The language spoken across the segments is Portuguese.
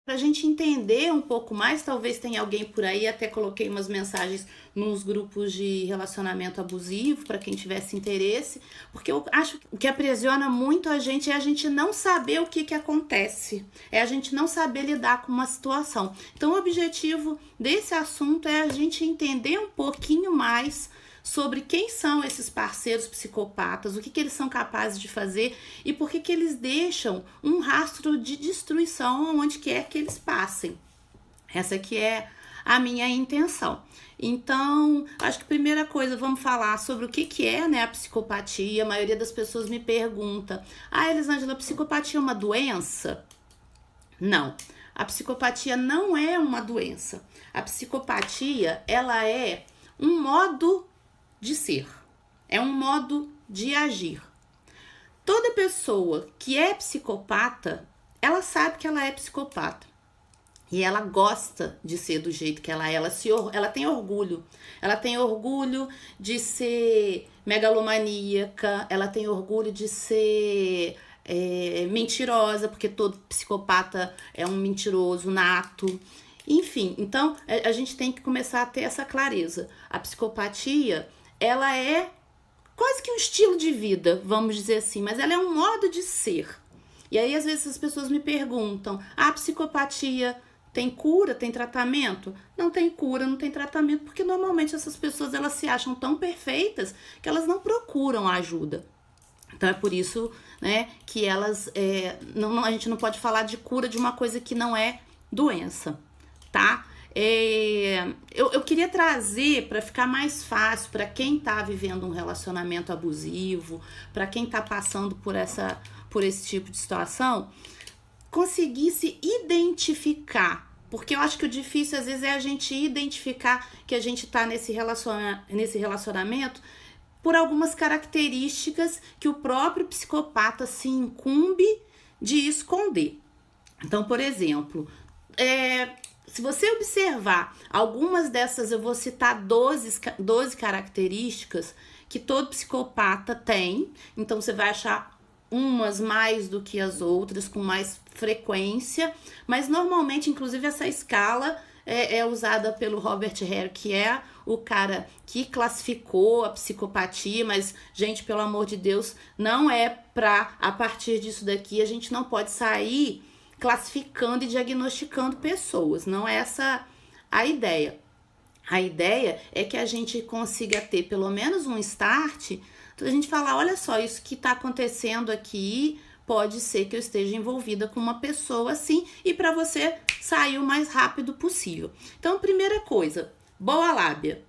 Para a gente entender um pouco mais, talvez tenha alguém por aí, até coloquei umas mensagens nos grupos de relacionamento abusivo, para quem tivesse interesse, porque eu acho que o que aprisiona muito a gente é a gente não saber o que acontece, é a gente não saber lidar com uma situação. Então o objetivo desse assunto é a gente entender um pouquinho mais sobre quem são esses parceiros psicopatas, o que eles são capazes de fazer e por que eles deixam um rastro de destruição onde quer que eles passem. Essa aqui é a minha intenção. Então, acho que a primeira coisa, vamos falar sobre o que é, né, a psicopatia. A maioria das pessoas me pergunta: Elisângela, a psicopatia é uma doença? Não. A psicopatia não é uma doença. A psicopatia, ela é um modo de ser, é um modo de agir. Toda pessoa que é psicopata, ela sabe que ela é psicopata e ela gosta de ser do jeito que ela é. Ela tem orgulho de ser megalomaníaca, ela tem orgulho de ser mentirosa, porque todo psicopata é um mentiroso nato. Enfim, então a gente tem que começar a ter essa clareza. A psicopatia, ela é quase que um estilo de vida, vamos dizer assim, mas ela é um modo de ser. E aí, às vezes, as pessoas me perguntam: a psicopatia tem cura, tem tratamento? Não tem cura, não tem tratamento, porque normalmente essas pessoas, elas se acham tão perfeitas que elas não procuram ajuda. Então é por isso, né, que elas a gente não pode falar de cura de uma coisa que não é doença, tá? Eu queria trazer, para ficar mais fácil para quem tá vivendo um relacionamento abusivo, para quem tá passando por esse tipo de situação, conseguir se identificar. Porque eu acho que o difícil às vezes é a gente identificar que a gente tá nesse relacionamento por algumas características que o próprio psicopata se incumbe de esconder. Então, por exemplo, se você observar algumas dessas, eu vou citar 12 características que todo psicopata tem. Então você vai achar umas mais do que as outras, com mais frequência, mas normalmente, inclusive, essa escala é usada pelo Robert Hare, que é o cara que classificou a psicopatia, mas, gente, pelo amor de Deus, não é pra, a partir disso daqui, a gente não pode sair classificando e diagnosticando pessoas, não é essa a ideia. A ideia é que a gente consiga ter pelo menos um start, a gente falar: olha só, isso que tá acontecendo aqui, pode ser que eu esteja envolvida com uma pessoa assim, e para você sair o mais rápido possível. Então, primeira coisa, boa lábia.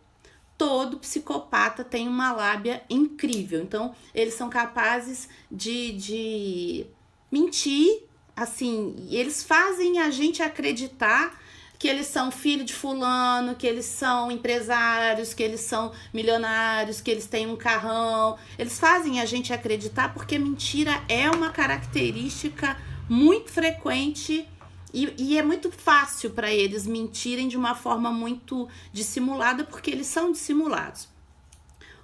Todo psicopata tem uma lábia incrível, então eles são capazes de mentir, assim, eles fazem a gente acreditar que eles são filho de fulano, que eles são empresários, que eles são milionários, que eles têm um carrão. Eles fazem a gente acreditar, porque mentira é uma característica muito frequente e é muito fácil para eles mentirem de uma forma muito dissimulada, porque eles são dissimulados.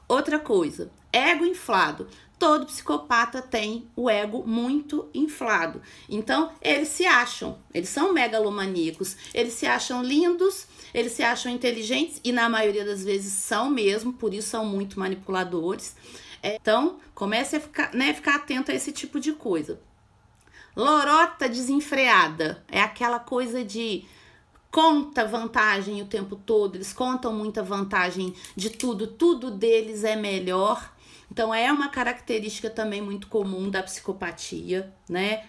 Outra coisa, ego inflado. Todo psicopata tem o ego muito inflado. Então, eles se acham, eles são megalomaníacos, eles se acham lindos, eles se acham inteligentes, e na maioria das vezes são mesmo, por isso são muito manipuladores. Então, comece a ficar atento a esse tipo de coisa. Lorota desenfreada, é aquela coisa de conta vantagem o tempo todo, eles contam muita vantagem de tudo deles é melhor. Então, é uma característica também muito comum da psicopatia, né?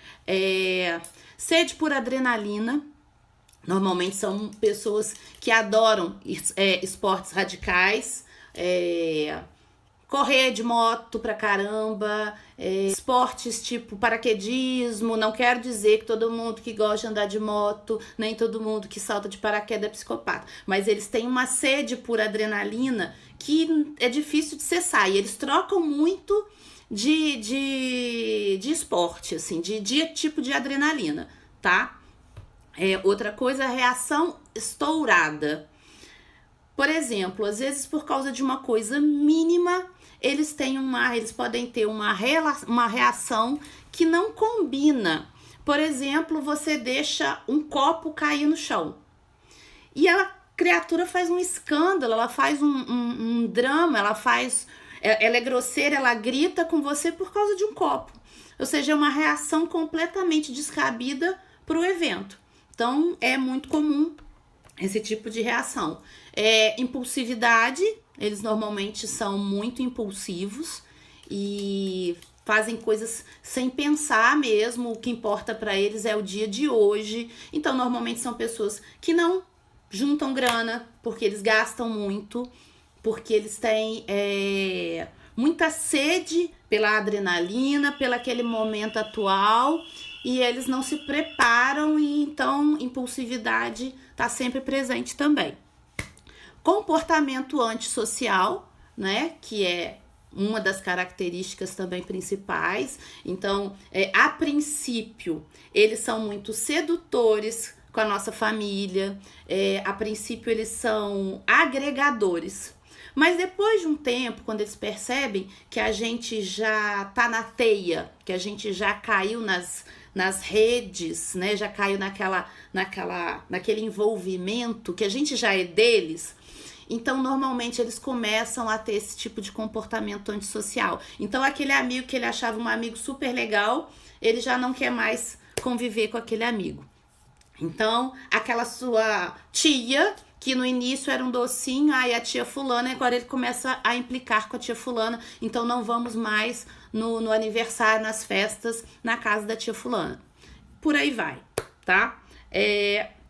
Sede por adrenalina. Normalmente são pessoas que adoram esportes radicais, correr de moto pra caramba, esportes tipo paraquedismo. Não quero dizer que todo mundo que gosta de andar de moto, nem todo mundo que salta de paraquedas é psicopata, mas eles têm uma sede por adrenalina que é difícil de cessar, e eles trocam muito de esporte, assim, de tipo de adrenalina, tá? Outra coisa, reação estourada. Por exemplo, às vezes por causa de uma coisa mínima, eles podem ter uma reação que não combina. Por exemplo, você deixa um copo cair no chão. E a criatura faz um escândalo, ela faz um drama, ela é grosseira, ela grita com você por causa de um copo. Ou seja, é uma reação completamente descabida para o evento. Então, é muito comum esse tipo de reação. Impulsividade, eles normalmente são muito impulsivos e fazem coisas sem pensar mesmo, o que importa para eles é o dia de hoje. Então, normalmente são pessoas que não juntam grana, porque eles gastam muito, porque eles têm muita sede pela adrenalina, pelo aquele momento atual, e eles não se preparam, e então impulsividade está sempre presente também. Comportamento antissocial, né, que é uma das características também principais. Então, a princípio, eles são muito sedutores com a nossa família, a princípio eles são agregadores. Mas depois de um tempo, quando eles percebem que a gente já tá na teia, que a gente já caiu nas redes, né, já caiu naquele envolvimento, que a gente já é deles, então normalmente eles começam a ter esse tipo de comportamento antissocial. Então aquele amigo que ele achava um amigo super legal, ele já não quer mais conviver com aquele amigo. Então aquela sua tia, que no início era um docinho, aí a tia fulana, agora ele começa a implicar com a tia fulana, então não vamos mais no aniversário, nas festas, na casa da tia fulana. Por aí vai, tá?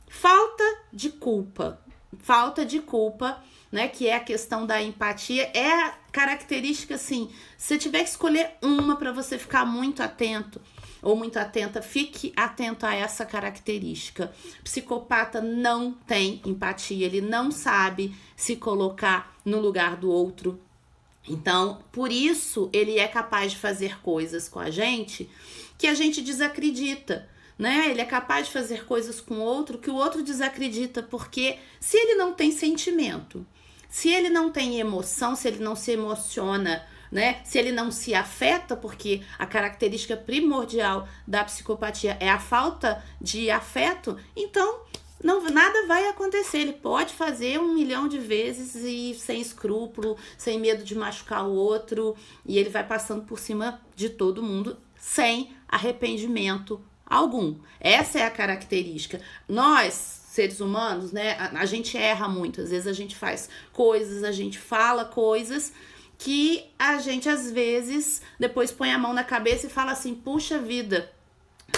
Falta de culpa, né, que é a questão da empatia, é a característica, assim, se você tiver que escolher uma para você ficar muito atento, ou muito atenta, fique atento a essa característica. Psicopata não tem empatia, ele não sabe se colocar no lugar do outro. Então, por isso, ele é capaz de fazer coisas com a gente que a gente desacredita, né? Ele é capaz de fazer coisas com o outro que o outro desacredita, porque se ele não tem sentimento, se ele não tem emoção, se ele não se emociona, né? Se ele não se afeta, porque a característica primordial da psicopatia é a falta de afeto, então nada vai acontecer. Ele pode fazer 1 milhão de vezes e sem escrúpulo, sem medo de machucar o outro, e ele vai passando por cima de todo mundo sem arrependimento algum. Essa é a característica. Nós, seres humanos, né, a gente erra muito, às vezes a gente faz coisas, a gente fala coisas que a gente às vezes depois põe a mão na cabeça e fala assim, puxa vida,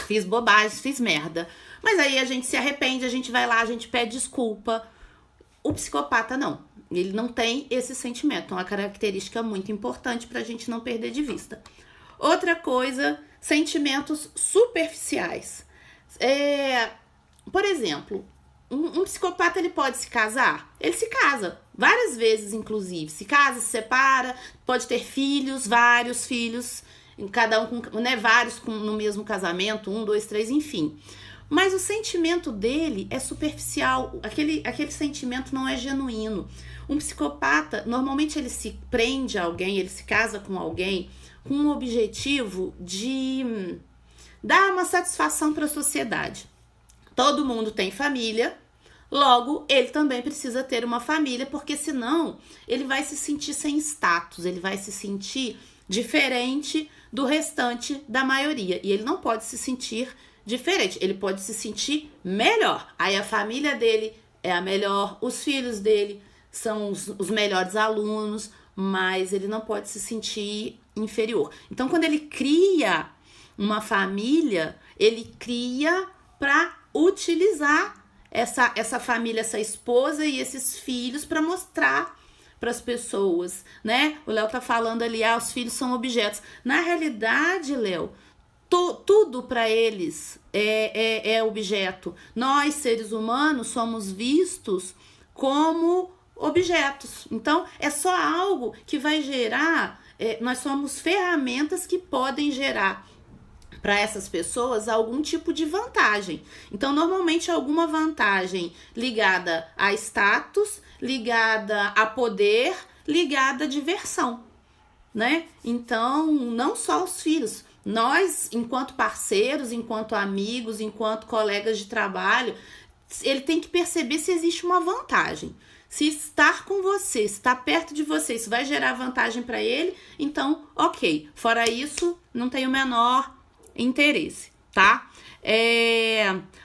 fiz bobagem, fiz merda. Mas aí a gente se arrepende, a gente vai lá, a gente pede desculpa. O psicopata não, ele não tem esse sentimento, é uma característica muito importante pra gente não perder de vista. Outra coisa, sentimentos superficiais. Por exemplo, um psicopata, ele pode se casar? Ele se casa, várias vezes inclusive. Se casa, se separa, pode ter filhos, vários filhos, cada um com, né, vários no mesmo casamento, 1, 2, 3, enfim. Mas o sentimento dele é superficial, aquele sentimento não é genuíno. Um psicopata, normalmente ele se prende a alguém, ele se casa com alguém com o objetivo de dar uma satisfação para a sociedade. Todo mundo tem família, logo ele também precisa ter uma família, porque senão ele vai se sentir sem status, ele vai se sentir diferente do restante da maioria. E ele não pode se sentir diferente, ele pode se sentir melhor. Aí a família dele é a melhor, os filhos dele são os melhores alunos, mas ele não pode se sentir inferior. Então, quando ele cria uma família, ele cria para utilizar essa família, essa esposa e esses filhos para mostrar para as pessoas, né? O Léo tá falando ali, os filhos são objetos. Na realidade, Léo, tudo para eles é objeto. Nós, seres humanos, somos vistos como objetos. Então, é só algo que vai gerar, nós somos ferramentas que podem gerar para essas pessoas algum tipo de vantagem. Então, normalmente, alguma vantagem ligada a status, ligada a poder, ligada a diversão, né? Então, não só os filhos. Nós, enquanto parceiros, enquanto amigos, enquanto colegas de trabalho, ele tem que perceber se existe uma vantagem. Se estar com você, se estar perto de você, isso vai gerar vantagem para ele, então, ok. Fora isso, não tem o menor interesse, tá?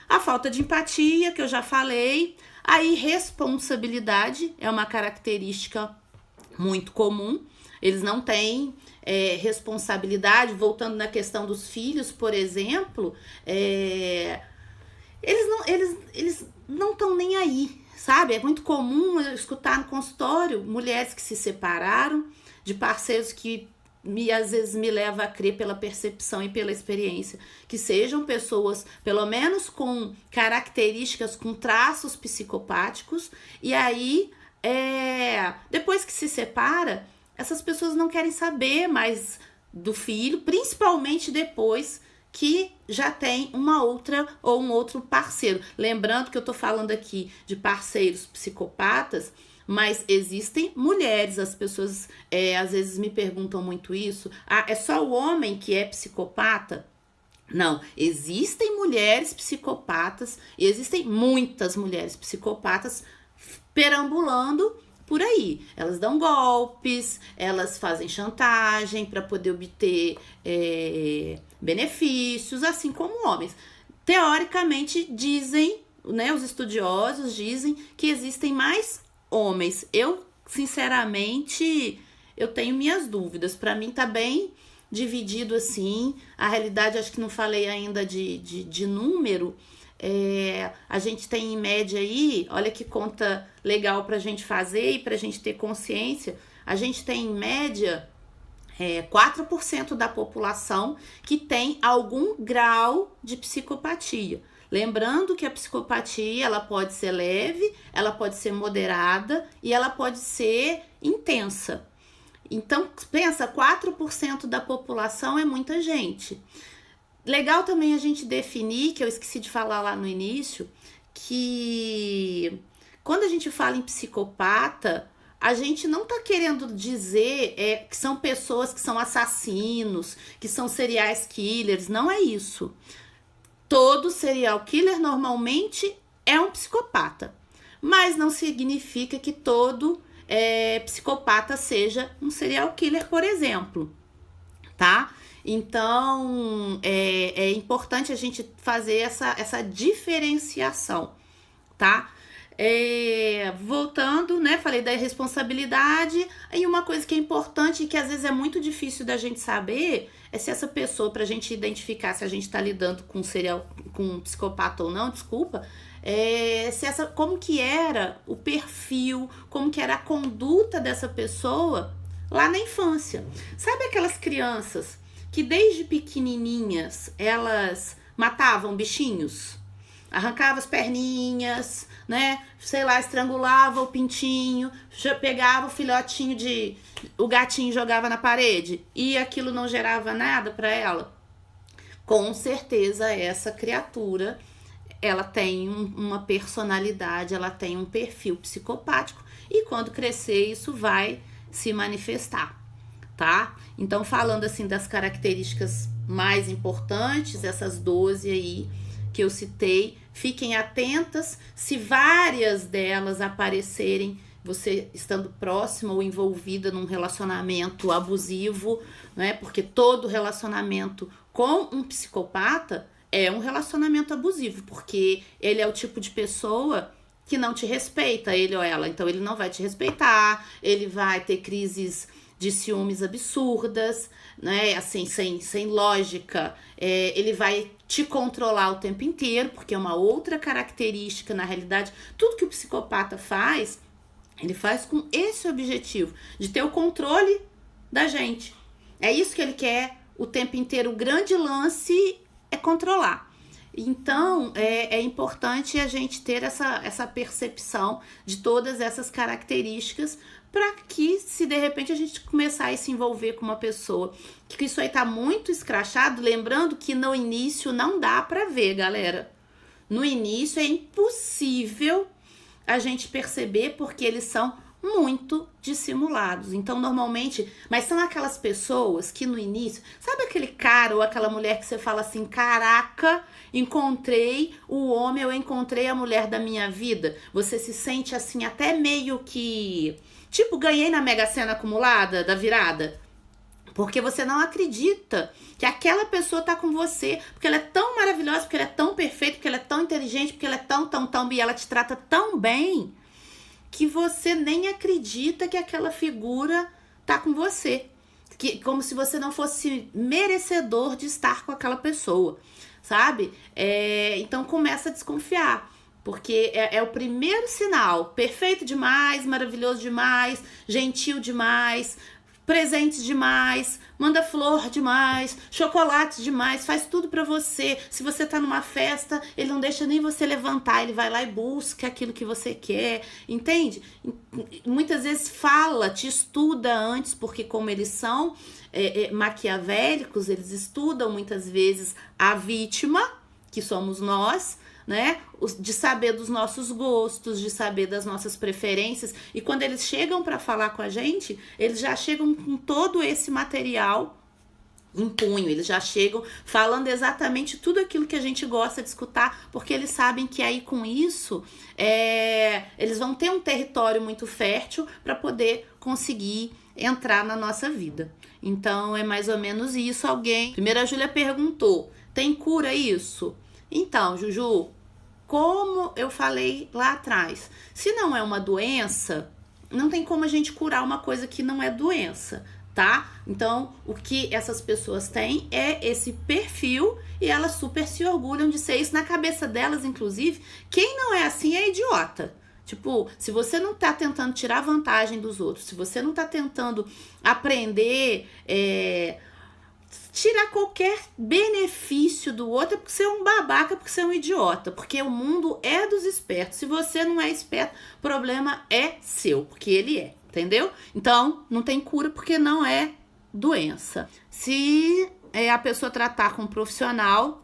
A falta de empatia, que eu já falei. A irresponsabilidade é uma característica muito comum. Eles não têm responsabilidade. Voltando na questão dos filhos, por exemplo, eles não estão nem aí, sabe? É muito comum eu escutar no consultório mulheres que se separaram de parceiros que às vezes me leva a crer pela percepção e pela experiência, que sejam pessoas, pelo menos com características, com traços psicopáticos, e aí, depois que se separa, essas pessoas não querem saber mais do filho, principalmente depois que já tem uma outra ou um outro parceiro. Lembrando que eu tô falando aqui de parceiros psicopatas, mas existem mulheres, as pessoas às vezes me perguntam muito isso. É só o homem que é psicopata? Não, existem mulheres psicopatas e existem muitas mulheres psicopatas perambulando por aí. Elas dão golpes, elas fazem chantagem para poder obter benefícios, assim como homens. Teoricamente dizem, né, os estudiosos dizem que existem mais homens. Eu, sinceramente, eu tenho minhas dúvidas. Para mim tá bem dividido assim. A realidade, acho que não falei ainda de número. A gente tem em média aí, olha que conta legal pra gente fazer e pra gente ter consciência. A gente tem em média 4% da população que tem algum grau de psicopatia. Lembrando que a psicopatia, ela pode ser leve, ela pode ser moderada e ela pode ser intensa. Então, pensa, 4% da população é muita gente. Legal também a gente definir, que eu esqueci de falar lá no início, que quando a gente fala em psicopata, a gente não tá querendo dizer que são pessoas que são assassinos, que são serial killers, não é isso. Todo serial killer normalmente é um psicopata, mas não significa que todo psicopata seja um serial killer, por exemplo, tá? Então, é importante a gente fazer essa diferenciação, tá? Voltando, né? Falei da responsabilidade. E uma coisa que é importante e que às vezes é muito difícil da gente saber é se essa pessoa, pra gente identificar se a gente tá lidando com um psicopata ou não, desculpa, como que era o perfil, como que era a conduta dessa pessoa lá na infância. Sabe aquelas crianças que desde pequenininhas elas matavam bichinhos? Arrancava as perninhas, né? Sei lá, estrangulava o pintinho, pegava o filhotinho o gatinho jogava na parede e aquilo não gerava nada para ela. Com certeza essa criatura, ela tem uma personalidade, ela tem um perfil psicopático e quando crescer isso vai se manifestar, tá? Então, falando assim das características mais importantes, essas 12 aí que eu citei, fiquem atentas, se várias delas aparecerem, você estando próxima ou envolvida num relacionamento abusivo, né? Porque todo relacionamento com um psicopata é um relacionamento abusivo, porque ele é o tipo de pessoa que não te respeita, ele ou ela, então ele não vai te respeitar, ele vai ter crises de ciúmes absurdas, né, assim, sem lógica, ele vai te controlar o tempo inteiro, porque é uma outra característica, na realidade, tudo que o psicopata faz, ele faz com esse objetivo, de ter o controle da gente. É isso que ele quer o tempo inteiro, o grande lance é controlar. Então, é importante a gente ter essa percepção de todas essas características para que, se de repente a gente começar a se envolver com uma pessoa que isso aí tá muito escrachado, lembrando que no início não dá para ver, galera. No início é impossível a gente perceber porque eles são muito dissimulados. Então, normalmente, mas são aquelas pessoas que no início, sabe aquele cara ou aquela mulher que você fala assim, caraca, encontrei o homem, eu encontrei a mulher da minha vida. Você se sente assim, até meio que, tipo, ganhei na Mega Sena acumulada da virada. Porque você não acredita que aquela pessoa tá com você, porque ela é tão maravilhosa, porque ela é tão perfeita, porque ela é tão inteligente, porque ela é tão, e ela te trata tão bem, que você nem acredita que aquela figura tá com você. Como se você não fosse merecedor de estar com aquela pessoa, sabe? Então começa a desconfiar. Porque é o primeiro sinal. Perfeito demais, maravilhoso demais, gentil demais, presentes demais, manda flor demais, chocolate demais, faz tudo pra você. Se você tá numa festa, ele não deixa nem você levantar, ele vai lá e busca aquilo que você quer, entende? Muitas vezes fala, te estuda antes, porque como eles são maquiavélicos, eles estudam muitas vezes a vítima, que somos nós, né? De saber dos nossos gostos, de saber das nossas preferências. E quando eles chegam para falar com a gente, eles já chegam com todo esse material em punho, eles já chegam falando exatamente tudo aquilo que a gente gosta de escutar, porque eles sabem que aí com isso eles vão ter um território muito fértil para poder conseguir entrar na nossa vida. Então é mais ou menos isso. Primeiro a Júlia perguntou, tem cura isso? Então, Juju, como eu falei lá atrás, se não é uma doença, não tem como a gente curar uma coisa que não é doença, tá? Então, o que essas pessoas têm é esse perfil e elas super se orgulham de ser isso. Na cabeça delas, inclusive, quem não é assim é idiota. Tipo, se você não tá tentando tirar vantagem dos outros, se você não tá tentando aprender, tirar qualquer benefício do outro, é porque você é um babaca, porque você é um idiota, porque o mundo é dos espertos. Se você não é esperto, o problema é seu, porque ele é, entendeu? Então, não tem cura porque não é doença. Se a pessoa tratar com um profissional,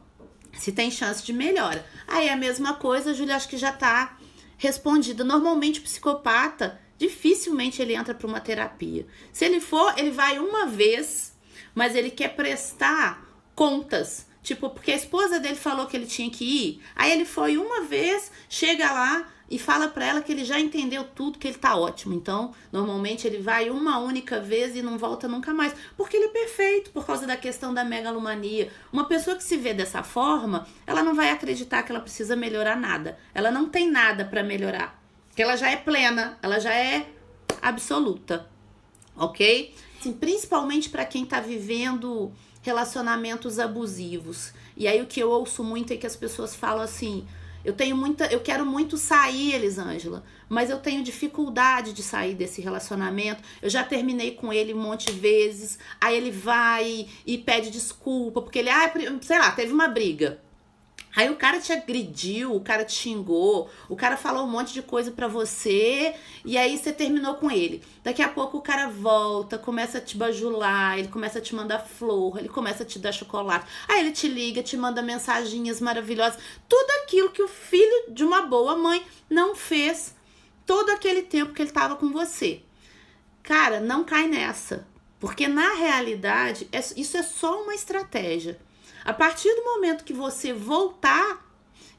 se tem chance de melhora. Aí a mesma coisa, a Júlia, acho que já tá respondida. Normalmente o psicopata, dificilmente ele entra para uma terapia. Se ele for, ele vai uma vez, mas ele quer prestar contas, tipo, porque a esposa dele falou que ele tinha que ir, aí ele foi uma vez, chega lá e fala pra ela que ele já entendeu tudo, que ele tá ótimo. Então, normalmente ele vai uma única vez e não volta nunca mais, porque ele é perfeito, por causa da questão da megalomania. Uma pessoa que se vê dessa forma, ela não vai acreditar que ela precisa melhorar nada, ela não tem nada pra melhorar, porque ela já é plena, ela já é absoluta, ok? Assim, principalmente para quem tá vivendo relacionamentos abusivos. E aí o que eu ouço muito é que as pessoas falam assim, eu quero muito sair, Elisângela, mas eu tenho dificuldade de sair desse relacionamento. Eu já terminei com ele um monte de vezes, aí ele vai e pede desculpa, porque ele, sei lá, teve uma briga. Aí o cara te agrediu, o cara te xingou, o cara falou um monte de coisa pra você e aí você terminou com ele. Daqui a pouco o cara volta, começa a te bajular, ele começa a te mandar flor, ele começa a te dar chocolate. Aí ele te liga, te manda mensaginhas maravilhosas. Tudo aquilo que o filho de uma boa mãe não fez todo aquele tempo que ele tava com você. Cara, não cai nessa, porque na realidade isso é só uma estratégia. A partir do momento que você voltar,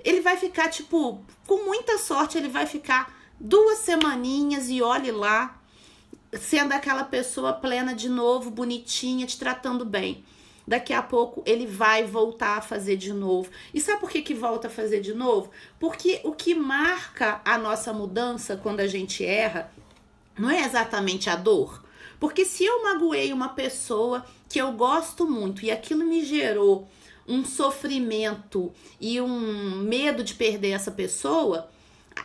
ele vai ficar, tipo, com muita sorte, ele vai ficar 2 semaninhas e olhe lá, sendo aquela pessoa plena de novo, bonitinha, te tratando bem. Daqui a pouco ele vai voltar a fazer de novo. E sabe por que volta a fazer de novo? Porque o que marca a nossa mudança quando a gente erra não é exatamente a dor. Porque se eu magoei uma pessoa que eu gosto muito e aquilo me gerou um sofrimento e um medo de perder essa pessoa,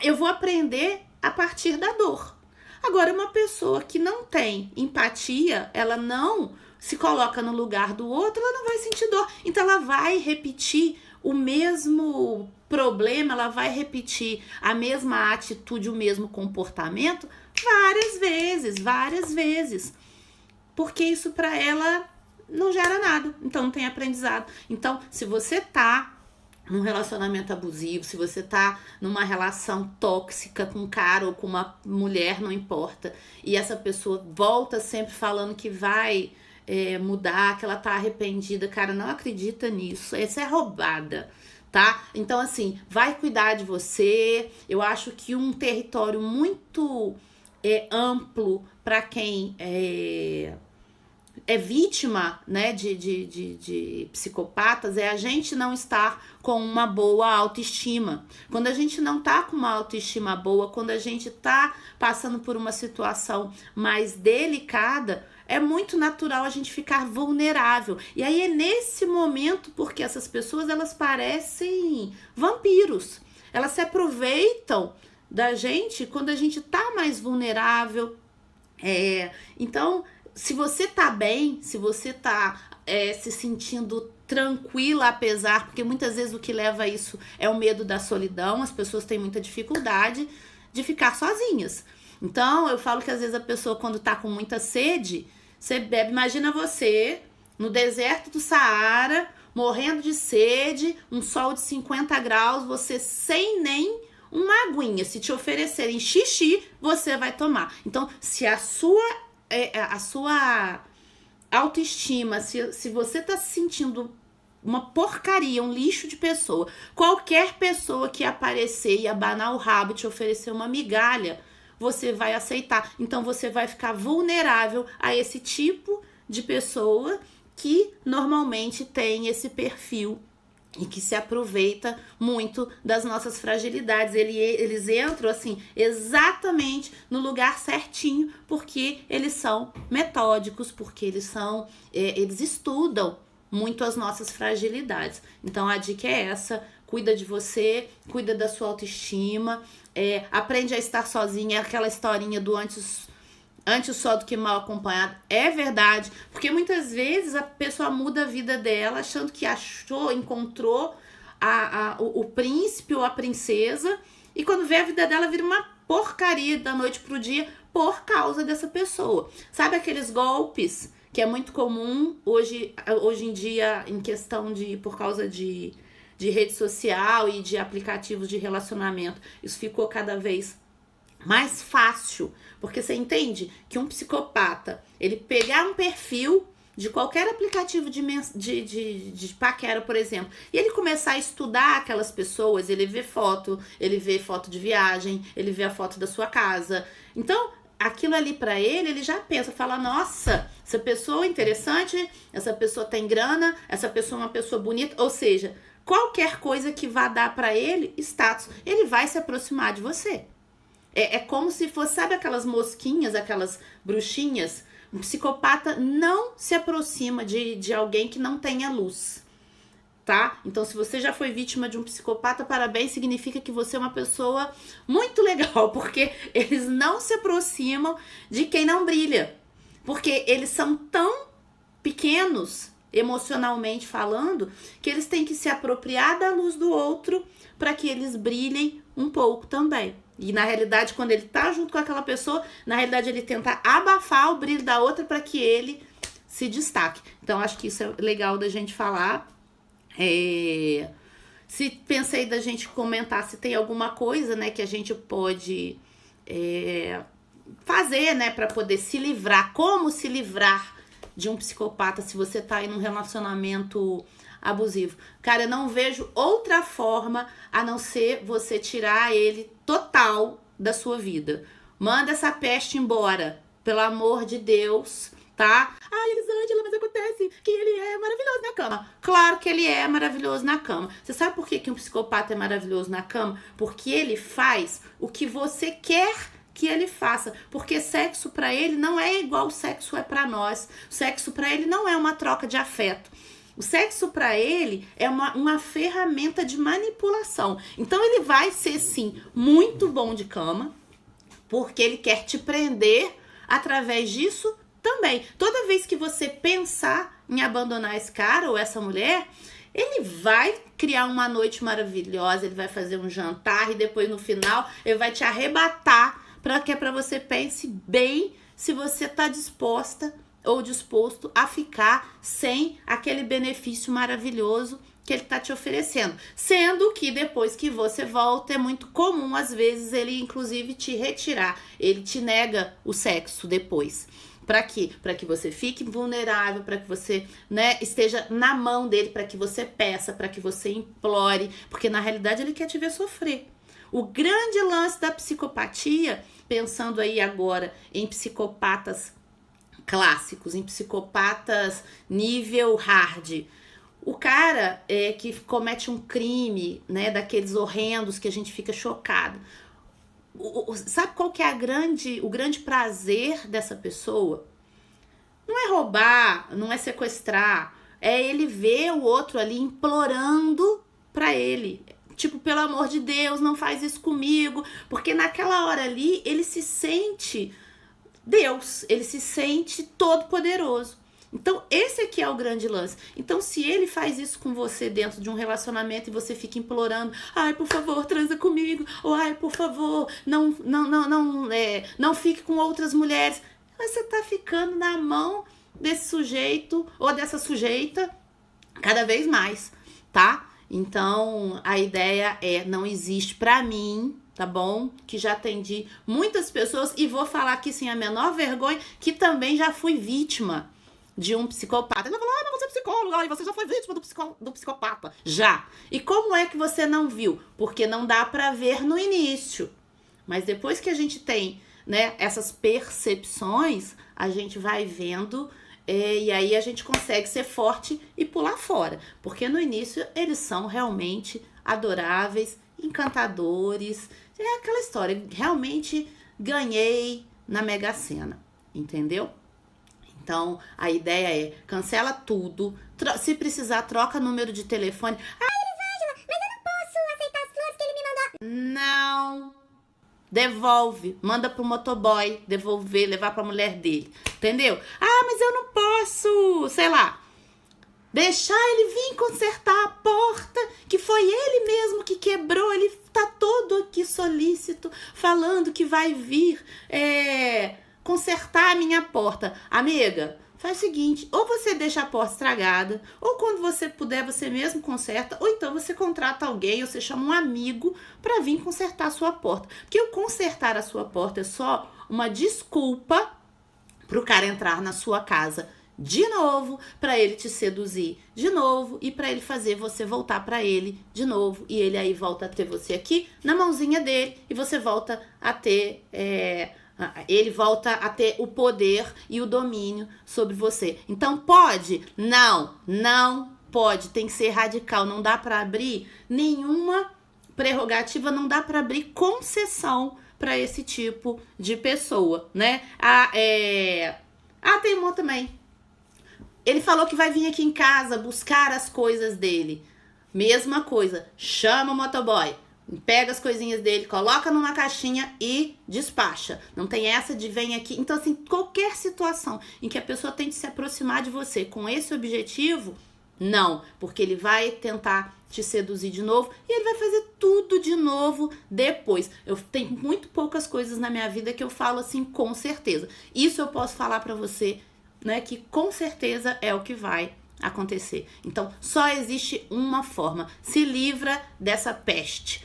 eu vou aprender a partir da dor. Agora, uma pessoa que não tem empatia, ela não se coloca no lugar do outro, ela não vai sentir dor. Então, ela vai repetir o mesmo problema, ela vai repetir a mesma atitude, o mesmo comportamento várias vezes. Porque isso para ela não gera nada, então não tem aprendizado. Então, se você tá num relacionamento abusivo, se você tá numa relação tóxica com um cara ou com uma mulher, não importa, e essa pessoa volta sempre falando que vai mudar, que ela tá arrependida, cara, não acredita nisso, essa é roubada, tá? Então, assim, vai cuidar de você. Eu acho que um território muito amplo para quem é vítima, né, de psicopatas, é a gente não estar com uma boa autoestima. Quando a gente não tá com uma autoestima boa, quando a gente tá passando por uma situação mais delicada, é muito natural a gente ficar vulnerável. E aí é nesse momento, porque essas pessoas, elas parecem vampiros. Elas se aproveitam da gente quando a gente tá mais vulnerável. Então, se você tá bem, se você tá se sentindo tranquila, apesar, porque muitas vezes o que leva a isso é o medo da solidão, as pessoas têm muita dificuldade de ficar sozinhas. Então, eu falo que às vezes a pessoa, quando tá com muita sede, você bebe, imagina você no deserto do Saara, morrendo de sede, um sol de 50 graus, você sem nem uma aguinha, se te oferecerem xixi, você vai tomar. Então, se a sua autoestima, se você tá se sentindo uma porcaria, um lixo de pessoa, qualquer pessoa que aparecer e abanar o rabo e te oferecer uma migalha, você vai aceitar. Então você vai ficar vulnerável a esse tipo de pessoa que normalmente tem esse perfil e que se aproveita muito das nossas fragilidades. Eles entram assim exatamente no lugar certinho, porque eles são metódicos, porque eles estudam muito as nossas fragilidades. Então a dica é essa: cuida de você, cuida da sua autoestima, aprende a estar sozinha. Aquela historinha do antes só do que mal acompanhado, é verdade, porque muitas vezes a pessoa muda a vida dela achando que encontrou o príncipe ou a princesa, e quando vê, a vida dela vira uma porcaria da noite pro dia por causa dessa pessoa. Sabe aqueles golpes que é muito comum hoje em dia, em questão por causa de rede social e de aplicativos de relacionamento? Isso ficou cada vez mais fácil, porque você entende que um psicopata, ele pegar um perfil de qualquer aplicativo de paquera, por exemplo, e ele começar a estudar aquelas pessoas, ele vê foto de viagem, ele vê a foto da sua casa. Então, aquilo ali pra ele já pensa, fala, nossa, essa pessoa é interessante, essa pessoa tem grana, essa pessoa é uma pessoa bonita, ou seja, qualquer coisa que vá dar pra ele status, ele vai se aproximar de você. É como se fosse, sabe aquelas mosquinhas, aquelas bruxinhas? Um psicopata não se aproxima de alguém que não tenha luz, tá? Então, se você já foi vítima de um psicopata, parabéns, significa que você é uma pessoa muito legal, porque eles não se aproximam de quem não brilha, porque eles são tão pequenos, emocionalmente falando, que eles têm que se apropriar da luz do outro para que eles brilhem um pouco também. E na realidade, quando ele tá junto com aquela pessoa, na realidade ele tenta abafar o brilho da outra para que ele se destaque. Então acho que isso é legal da gente falar. Se pensei da gente comentar se tem alguma coisa, né, que a gente pode fazer, né, para poder se livrar, como se livrar de um psicopata se você tá aí num relacionamento abusivo. Cara, eu não vejo outra forma a não ser você tirar ele total da sua vida. Manda essa peste embora, pelo amor de Deus, tá? Ai, Elisângela, mas acontece que ele é maravilhoso na cama. Claro que ele é maravilhoso na cama. Você sabe por que um psicopata é maravilhoso na cama? Porque ele faz o que você quer que ele faça, porque sexo pra ele não é igual o sexo é pra nós. O sexo pra ele não é uma troca de afeto. O sexo para ele é uma ferramenta de manipulação. Então ele vai ser, sim, muito bom de cama, porque ele quer te prender através disso também. Toda vez que você pensar em abandonar esse cara ou essa mulher, ele vai criar uma noite maravilhosa, ele vai fazer um jantar e depois no final ele vai te arrebatar para que você pense bem se você está disposta ou disposto a ficar sem aquele benefício maravilhoso que ele tá te oferecendo. Sendo que depois que você volta, é muito comum, às vezes, ele inclusive te retirar. Ele te nega o sexo depois. Para quê? Para que você fique vulnerável, para que você, né, esteja na mão dele, para que você peça, para que você implore, porque na realidade ele quer te ver sofrer. O grande lance da psicopatia, pensando aí agora em psicopatas clássicos, em psicopatas nível hard, o cara que comete um crime, né, daqueles horrendos que a gente fica chocado. Sabe qual que é o grande prazer dessa pessoa? Não é roubar, não é sequestrar, é ele ver o outro ali implorando pra ele. Tipo, pelo amor de Deus, não faz isso comigo. Porque naquela hora ali, ele se sente Deus, ele se sente todo poderoso. Então, esse aqui é o grande lance. Então, se ele faz isso com você dentro de um relacionamento e você fica implorando, ai, por favor, transa comigo, ou ai, por favor, não fique com outras mulheres, você tá ficando na mão desse sujeito ou dessa sujeita cada vez mais, tá? Então, a ideia não existe pra mim, tá bom? Que já atendi muitas pessoas e vou falar aqui sem a menor vergonha que também já fui vítima de um psicopata. Ele vai falar, mas você é psicóloga, e você já foi vítima do psicopata. Já. E como é que você não viu? Porque não dá pra ver no início. Mas depois que a gente tem, né, essas percepções, a gente vai vendo e aí a gente consegue ser forte e pular fora. Porque no início eles são realmente adoráveis, encantadores. É aquela história, realmente ganhei na Mega Sena, entendeu? Então, a ideia é, cancela tudo, se precisar, troca número de telefone. Ah, Elisângela, mas eu não posso aceitar as flores que ele me mandou. Não, devolve, manda pro motoboy, devolver, levar pra mulher dele, entendeu? Ah, mas eu não posso, sei lá, deixar ele vir consertar a porta, que foi ele mesmo que quebrou, ele tá todo aqui solícito, falando que vai vir, consertar a minha porta. Amiga, faz o seguinte, ou você deixa a porta estragada, ou quando você puder, você mesmo conserta, ou então você contrata alguém, ou você chama um amigo para vir consertar a sua porta. Porque o consertar a sua porta é só uma desculpa pro cara entrar na sua casa de novo, para ele te seduzir de novo e para ele fazer você voltar para ele de novo, e ele aí volta a ter você aqui na mãozinha dele e você volta a ter ele volta a ter o poder e o domínio sobre você. Então pode? Não pode. Tem que ser radical. Não dá para abrir nenhuma prerrogativa, não dá para abrir concessão para esse tipo de pessoa, né? Tem uma também. Ele falou que vai vir aqui em casa buscar as coisas dele. Mesma coisa. Chama o motoboy. Pega as coisinhas dele, coloca numa caixinha e despacha. Não tem essa de vem aqui. Então, assim, qualquer situação em que a pessoa tente se aproximar de você com esse objetivo, não. Porque ele vai tentar te seduzir de novo e ele vai fazer tudo de novo depois. Eu tenho muito poucas coisas na minha vida que eu falo assim com certeza. Isso eu posso falar pra você, né, que com certeza é o que vai acontecer. Então, só existe uma forma. Se livra dessa peste.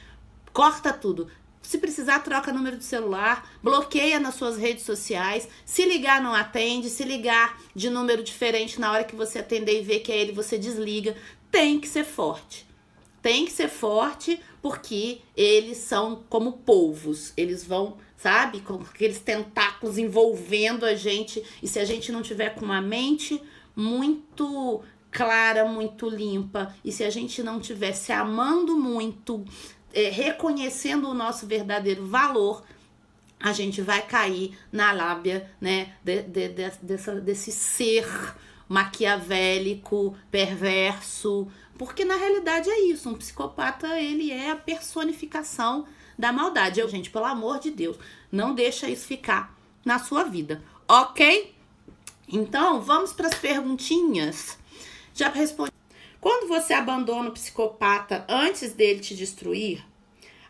Corta tudo. Se precisar, troca número de celular, bloqueia nas suas redes sociais. Se ligar, não atende. Se ligar de número diferente na hora que você atender e ver que é ele, você desliga. Tem que ser forte. Tem que ser forte porque eles são como polvos. Eles vão, sabe, com aqueles tentáculos envolvendo a gente. E se a gente não tiver com uma mente muito clara, muito limpa, e se a gente não tiver se amando muito, reconhecendo o nosso verdadeiro valor, a gente vai cair na lábia, né, desse ser maquiavélico, perverso, porque na realidade é isso, um psicopata, ele é a personificação da maldade. Gente, pelo amor de Deus, não deixa isso ficar na sua vida, ok? Então, vamos para as perguntinhas. Já respondi. Quando você abandona o psicopata antes dele te destruir,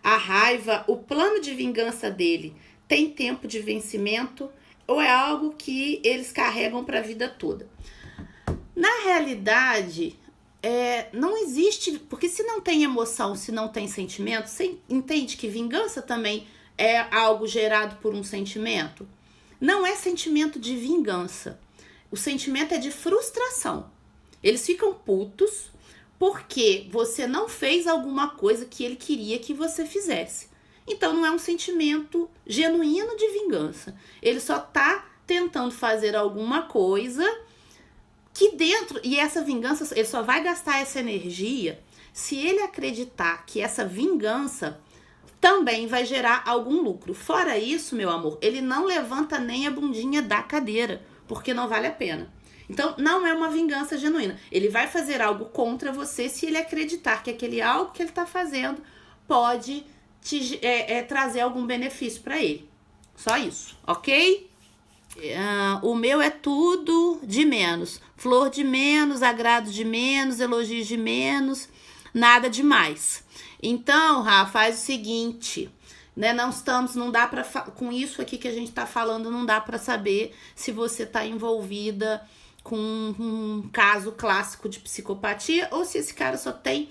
a raiva, o plano de vingança dele tem tempo de vencimento ou é algo que eles carregam para a vida toda? Na realidade, não existe, porque se não tem emoção, se não tem sentimento, você entende que vingança também é algo gerado por um sentimento? Não é sentimento de vingança. O sentimento é de frustração. Eles ficam putos porque você não fez alguma coisa que ele queria que você fizesse. Então não é um sentimento genuíno de vingança. Ele só tá tentando fazer alguma coisa que dentro... E essa vingança, ele só vai gastar essa energia se ele acreditar que essa vingança também vai gerar algum lucro. Fora isso, meu amor, ele não levanta nem a bundinha da cadeira, porque não vale a pena. Então, não é uma vingança genuína. Ele vai fazer algo contra você se ele acreditar que aquele algo que ele está fazendo pode trazer algum benefício para ele. Só isso, ok? O meu é tudo de menos. Flor de menos, agrado de menos, elogios de menos, nada demais. Então, Rafa, faz o seguinte, né? Não dá para com isso aqui que a gente tá falando, não dá para saber se você tá envolvida com um caso clássico de psicopatia ou se esse cara só tem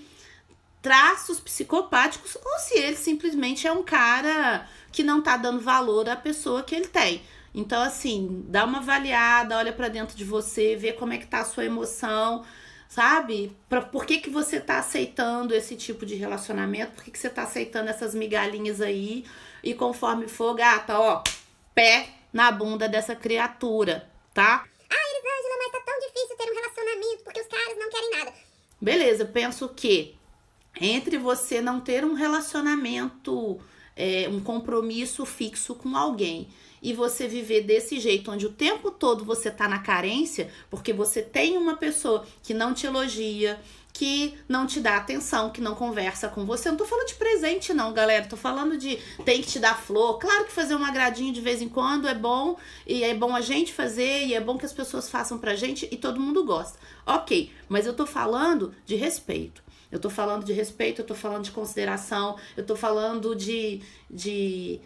traços psicopáticos ou se ele simplesmente é um cara que não tá dando valor à pessoa que ele tem. Então, assim, dá uma avaliada, olha pra dentro de você, vê como é que tá a sua emoção, sabe? Por que você tá aceitando esse tipo de relacionamento? Por que você tá aceitando essas migalhinhas aí? E conforme for, gata, ó, pé na bunda dessa criatura, tá? Ai, Elisângela, mas tá tão difícil ter um relacionamento porque os caras não querem nada. Beleza, eu penso que entre você não ter um relacionamento, um compromisso fixo com alguém e você viver desse jeito, onde o tempo todo você tá na carência, porque você tem uma pessoa que não te elogia, que não te dá atenção, que não conversa com você. Eu não tô falando de presente não, galera, tô falando de tem que te dar flor. Claro que fazer um agradinho de vez em quando é bom, e é bom a gente fazer, e é bom que as pessoas façam pra gente, e todo mundo gosta. Ok, mas eu tô falando de respeito. Eu tô falando de respeito, eu tô falando de consideração, eu tô falando de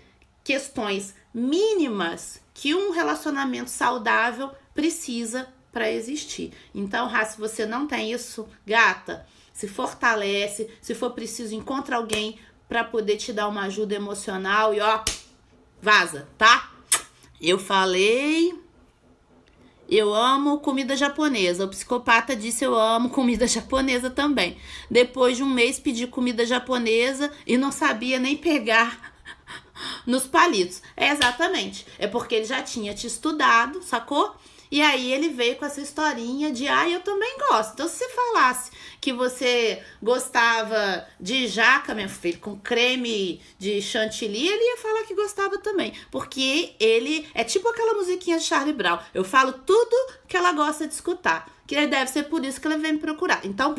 questões mínimas que um relacionamento saudável precisa para existir. Então, se você não tem isso, gata, se fortalece, se for preciso, encontra alguém para poder te dar uma ajuda emocional e ó, vaza, tá? Eu falei, eu amo comida japonesa. O psicopata disse eu amo comida japonesa também. Depois de um mês pedi comida japonesa e não sabia nem pegar nos palitos. Exatamente. É porque ele já tinha te estudado, sacou? E aí ele veio com essa historinha de eu também gosto. Então se você falasse que você gostava de jaca, meu filho, com creme de chantilly, ele ia falar que gostava também. Porque ele é tipo aquela musiquinha de Charlie Brown. Eu falo tudo que ela gosta de escutar. Que deve ser por isso que ela vem me procurar. Então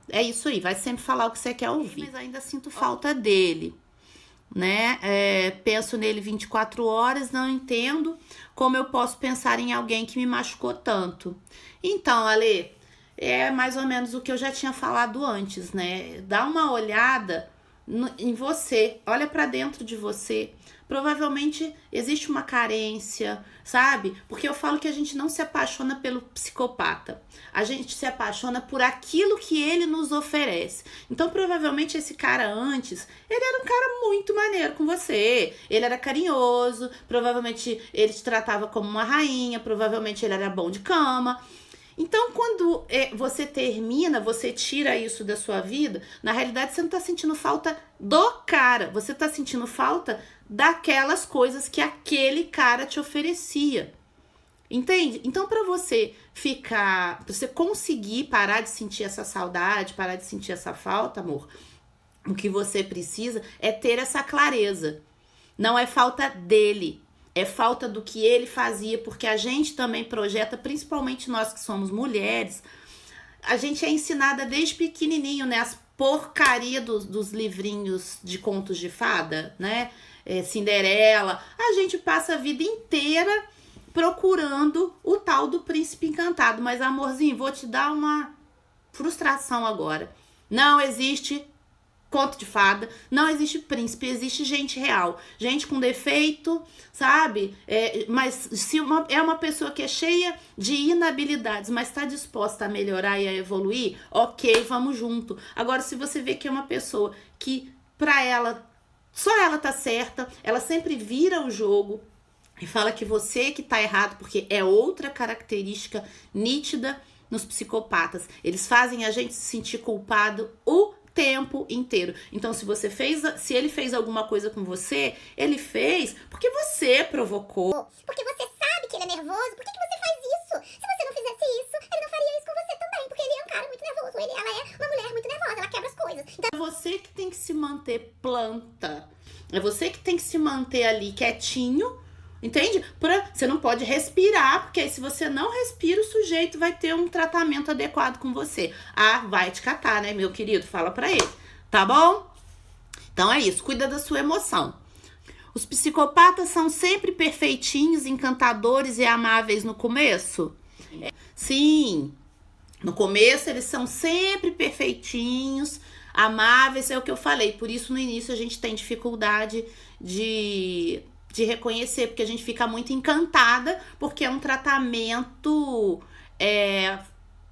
é isso aí, vai sempre falar o que você quer ouvir. Mas ainda sinto falta dele, né? Penso nele 24 horas, não entendo como eu posso pensar em alguém que me machucou tanto. Então, Ale, é mais ou menos o que eu já tinha falado antes, né? Dá uma olhada em você, olha pra dentro de você. Provavelmente existe uma carência, sabe? Porque eu falo que a gente não se apaixona pelo psicopata. A gente se apaixona por aquilo que ele nos oferece. Então, provavelmente, esse cara antes, ele era um cara muito maneiro com você. Ele era carinhoso, provavelmente ele te tratava como uma rainha, provavelmente ele era bom de cama. Então, quando você termina, você tira isso da sua vida, na realidade você não tá sentindo falta do cara, você tá sentindo falta daquelas coisas que aquele cara te oferecia. Entende? Então, pra você conseguir parar de sentir essa saudade, parar de sentir essa falta, amor, o que você precisa é ter essa clareza. Não é falta dele. É falta do que ele fazia, porque a gente também projeta, principalmente nós que somos mulheres, a gente é ensinada desde pequenininho, né? As porcaria dos livrinhos de contos de fada, né? Cinderela. A gente passa a vida inteira procurando o tal do príncipe encantado. Mas, amorzinho, vou te dar uma frustração agora. Não existe conto de fada, não existe príncipe, existe gente real, gente com defeito, sabe? Mas se é uma pessoa que é cheia de inabilidades, mas está disposta a melhorar e a evoluir, ok, vamos junto. Agora, se você vê que é uma pessoa que, pra ela, só ela tá certa, ela sempre vira o jogo e fala que você que tá errado, porque é outra característica nítida nos psicopatas. Eles fazem a gente se sentir culpado o tempo inteiro. Então, se ele fez alguma coisa com você, ele fez porque você provocou. Porque você sabe que ele é nervoso, por que você faz isso? Se você não fizesse isso, ele não faria isso com você também, porque ele é um cara muito nervoso, ela é uma mulher muito nervosa, ela quebra as coisas. Então, é você que tem que se manter planta. É você que tem que se manter ali quietinho, entende? Você não pode respirar, porque aí se você não respira, o sujeito vai ter um tratamento adequado com você. Ah, vai te catar, né, meu querido? Fala pra ele, tá bom? Então é isso, cuida da sua emoção. Os psicopatas são sempre perfeitinhos, encantadores e amáveis no começo? Sim, no começo eles são sempre perfeitinhos, amáveis, é o que eu falei. Por isso, no início, a gente tem dificuldade de reconhecer, porque a gente fica muito encantada, porque é um tratamento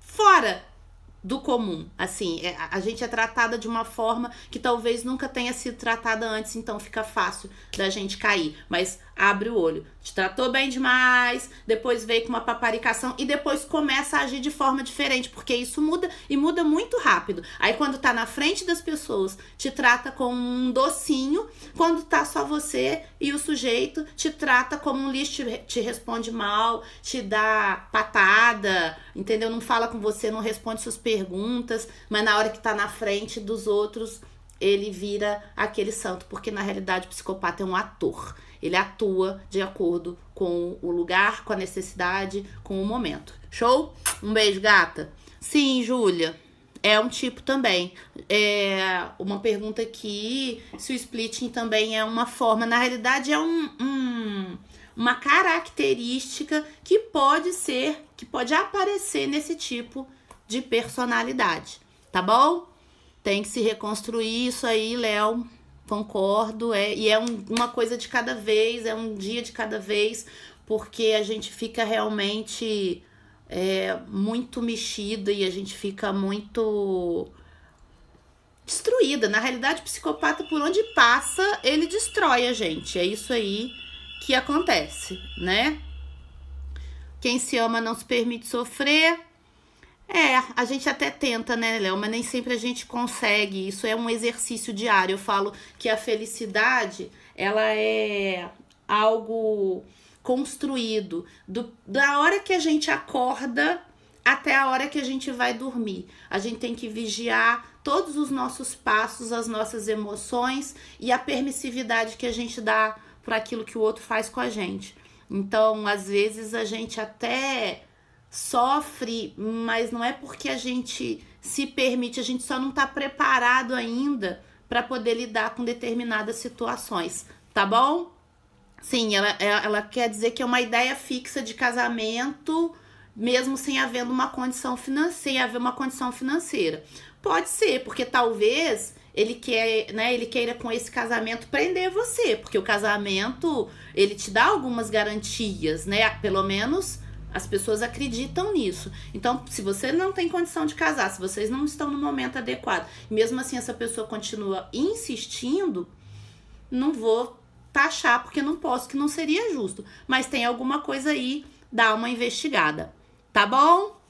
fora do comum, assim, a gente é tratada de uma forma que talvez nunca tenha sido tratada antes, então fica fácil da gente cair, mas abre o olho, te tratou bem demais, depois veio com uma paparicação e depois começa a agir de forma diferente, porque isso muda e muda muito rápido. Aí quando tá na frente das pessoas, te trata como um docinho, quando tá só você e o sujeito, te trata como um lixo, te responde mal, te dá patada, entendeu? Não fala com você, não responde suas perguntas, mas na hora que tá na frente dos outros, ele vira aquele santo, porque na realidade o psicopata é um ator. Ele atua de acordo com o lugar, com a necessidade, com o momento. Show? Um beijo, gata. Sim, Júlia, é um tipo também. É uma pergunta aqui, se o splitting também é uma forma. Na realidade, é uma característica que pode aparecer nesse tipo de personalidade, tá bom? Tem que se reconstruir isso aí, Léo. Concordo, e é uma coisa de cada vez, é um dia de cada vez, porque a gente fica realmente muito mexida e a gente fica muito destruída. Na realidade, o psicopata, por onde passa, ele destrói a gente. É isso aí que acontece, né? Quem se ama não se permite sofrer. A gente até tenta, né, Léo? Mas nem sempre a gente consegue. Isso é um exercício diário. Eu falo que a felicidade, ela é algo construído. Da hora que a gente acorda até a hora que a gente vai dormir. A gente tem que vigiar todos os nossos passos, as nossas emoções e a permissividade que a gente dá para aquilo que o outro faz com a gente. Então, às vezes, a gente até sofre, mas não é porque a gente se permite, a gente só não tá preparado ainda para poder lidar com determinadas situações, tá bom? Sim, ela quer dizer que é uma ideia fixa de casamento, mesmo sem haver uma condição financeira. Pode ser, porque talvez ele queira com esse casamento prender você, porque o casamento, ele te dá algumas garantias, né? Pelo menos as pessoas acreditam nisso. Então, se você não tem condição de casar, se vocês não estão no momento adequado, mesmo assim essa pessoa continua insistindo, não vou taxar porque não posso, que não seria justo. Mas tem alguma coisa aí, dá uma investigada. Tá bom?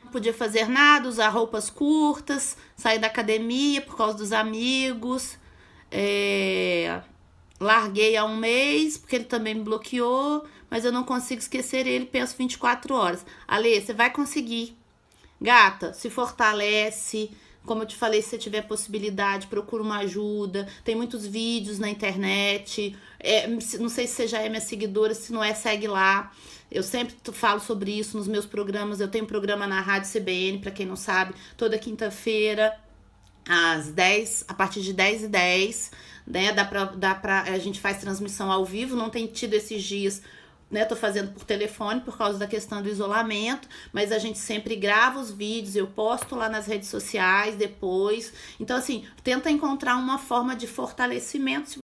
Não podia fazer nada, usar roupas curtas, sair da academia por causa dos amigos. Larguei há um mês, porque ele também me bloqueou, mas eu não consigo esquecer ele, penso 24 horas. Ale, você vai conseguir. Gata, se fortalece. Como eu te falei, se você tiver possibilidade, procura uma ajuda. Tem muitos vídeos na internet. Não sei se você já é minha seguidora, se não é, segue lá. Eu sempre falo sobre isso nos meus programas. Eu tenho um programa na Rádio CBN, para quem não sabe, toda quinta-feira, a partir de 10h10, né? A gente faz transmissão ao vivo, não tem tido esses dias né, tô fazendo por telefone por causa da questão do isolamento, mas a gente sempre grava os vídeos, eu posto lá nas redes sociais depois. Então, assim, tenta encontrar uma forma de fortalecimento.